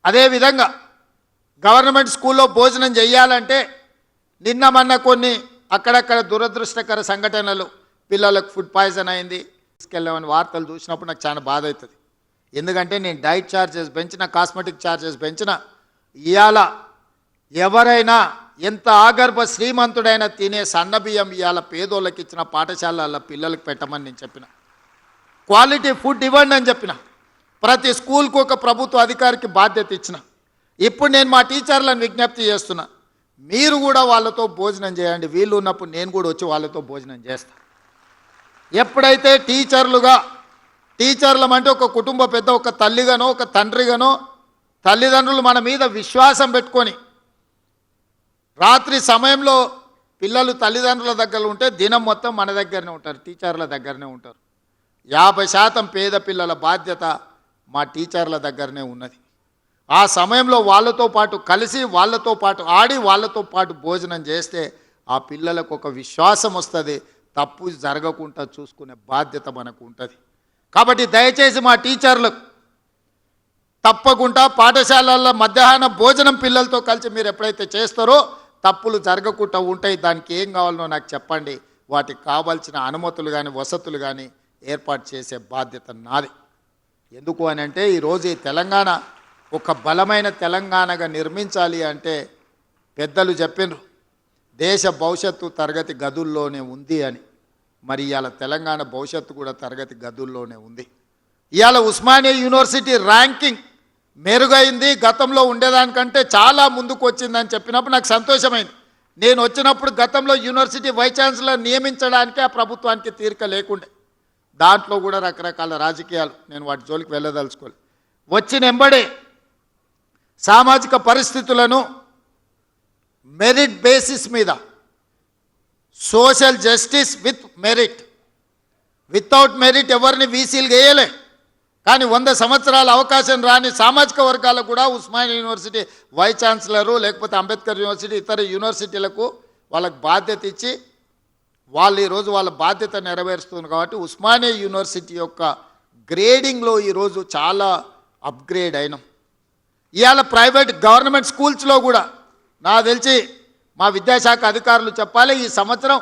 అదేవిధంగా గవర్నమెంట్ స్కూల్లో భోజనం చేయాలంటే నిన్న మొన్న కొన్ని అక్కడక్కడ దురదృష్టకర సంఘటనలు, పిల్లలకు ఫుడ్ పాయిజన్ అయింది, తీసుకెళ్ళామని వార్తలు చూసినప్పుడు నాకు చాలా బాధ అవుతుంది. ఎందుకంటే నేను డైట్ ఛార్జెస్ పెంచిన, కాస్మెటిక్ ఛార్జెస్ పెంచిన, ఇవాళ ఎవరైనా ఎంత ఆగర్భ శ్రీమంతుడైనా తినే సన్నబియ్యం ఇవాళ పేదోళ్ళకి ఇచ్చిన పాఠశాలల పిల్లలకు పెట్టమని నేను చెప్పిన. క్వాలిటీ ఫుడ్ ఇవ్వండి అని చెప్పిన. ప్రతి స్కూల్కు ఒక ప్రభుత్వ అధికారికి బాధ్యత ఇచ్చిన. ఇప్పుడు నేను మా టీచర్లను విజ్ఞప్తి చేస్తున్నా, మీరు కూడా వాళ్ళతో భోజనం చేయండి. వీళ్ళు ఉన్నప్పుడు నేను కూడా వచ్చి వాళ్ళతో భోజనం చేస్తాను. ఎప్పుడైతే టీచర్లం అంటే ఒక కుటుంబ పెద్ద, ఒక తల్లిగానో ఒక తండ్రిగానో తల్లిదండ్రులు మన మీద విశ్వాసం పెట్టుకొని రాత్రి సమయంలో పిల్లలు తల్లిదండ్రుల దగ్గర ఉంటే దినం మొత్తం మన దగ్గరనే ఉంటారు, టీచర్ల దగ్గరనే ఉంటారు. 50% పేద పిల్లల బాధ్యత మా టీచర్ల దగ్గరనే ఉన్నది. ఆ సమయంలో వాళ్ళతో పాటు కలిసి, వాళ్ళతో పాటు ఆడి, వాళ్ళతో పాటు భోజనం చేస్తే ఆ పిల్లలకు ఒక విశ్వాసం వస్తుంది. తప్పు జరగకుండా చూసుకునే బాధ్యత మనకు ఉంటుంది. కాబట్టి దయచేసి మా టీచర్లకు తప్పకుండా పాఠశాలల్లో మధ్యాహ్న భోజనం పిల్లలతో కలిసి మీరు ఎప్పుడైతే చేస్తారో తప్పులు జరగకుండా ఉంటాయి. దానికి ఏం కావాలనో నాకు చెప్పండి. వాటికి కావాల్సిన అనుమతులు కానీ వసతులు కానీ ఏర్పాటు చేసే బాధ్యత నాది. ఎందుకు అని అంటే ఈరోజు ఈ తెలంగాణ ఒక బలమైన తెలంగాణగా నిర్మించాలి అంటే పెద్దలు చెప్పినారు, దేశ భవిష్యత్తు తరగతి గదుల్లోనే ఉంది అని. మరి ఇవాళ తెలంగాణ భవిష్యత్తు కూడా తరగతి గదుల్లోనే ఉంది. ఇవాళ ఉస్మానియా యూనివర్సిటీ ర్యాంకింగ్ మెరుగైంది, గతంలో ఉండేదానికంటే చాలా ముందుకు వచ్చిందని చెప్పినప్పుడు నాకు సంతోషమైంది. నేను వచ్చినప్పుడు గతంలో యూనివర్సిటీ వైస్ ఛాన్సలర్ నియమించడానికి ఆ ప్రభుత్వానికి తీరిక లేకుండే. దాంట్లో కూడా రకరకాల రాజకీయాలు, నేను వాటి జోలికి వెళ్ళదలుచుకోలేదు. వచ్చిన ఎంబడే సామాజిక పరిస్థితులను మెరిట్ బేసిస్ మీద, social justice with merit, without merit ఎవరిని వీసీలు వేయలే. కానీ 100 సంవత్సరాల అవకాశం రాని సామాజిక వర్గాలకు కూడా ఉస్మానియా యూనివర్సిటీ వైస్ ఛాన్సలరు, లేకపోతే అంబేద్కర్ యూనివర్సిటీ, ఇతర యూనివర్సిటీలకు వాళ్ళకు బాధ్యత ఇచ్చి వాళ్ళు ఈరోజు వాళ్ళ బాధ్యత నెరవేరుస్తున్నారు. కాబట్టి ఉస్మానియా యూనివర్సిటీ యొక్క గ్రేడింగ్లో ఈరోజు చాలా అప్గ్రేడ్ అయినాం. ఇవాళ ప్రైవేట్ గవర్నమెంట్ స్కూల్స్లో కూడా నాకు తెలిసి మా విద్యాశాఖ అధికారులు చెప్పాలి, ఈ సంవత్సరం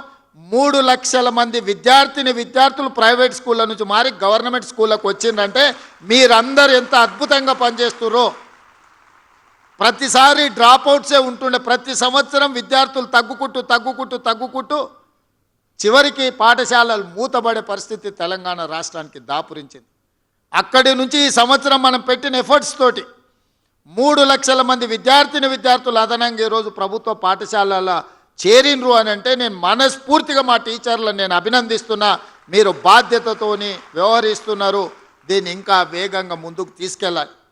3 లక్షల మంది విద్యార్థులు ప్రైవేట్ స్కూళ్ళ నుంచి మారి గవర్నమెంట్ స్కూళ్ళకు వచ్చిందంటే మీరందరూ ఎంత అద్భుతంగా పనిచేస్తున్నారో. ప్రతిసారి డ్రాప్అవుట్సే ఉంటుండే, ప్రతి సంవత్సరం విద్యార్థులు తగ్గుకుంటూ చివరికి పాఠశాలలు మూతబడే పరిస్థితి తెలంగాణ రాష్ట్రానికి దాపురించింది. అక్కడి నుంచి ఈ సంవత్సరం మనం పెట్టిన ఎఫర్ట్స్ తోటి 3 లక్షల మంది విద్యార్థులు అదనంగా ఈరోజు ప్రభుత్వ పాఠశాలల చేరినరు అని అంటే నేను మనస్ఫూర్తిగా మా టీచర్లను నేను అభినందిస్తున్నా. మీరు బాధ్యతతోని వ్యవహరిస్తున్నారు. దీన్ని ఇంకా వేగంగా ముందుకు తీసుకెళ్ళాలి.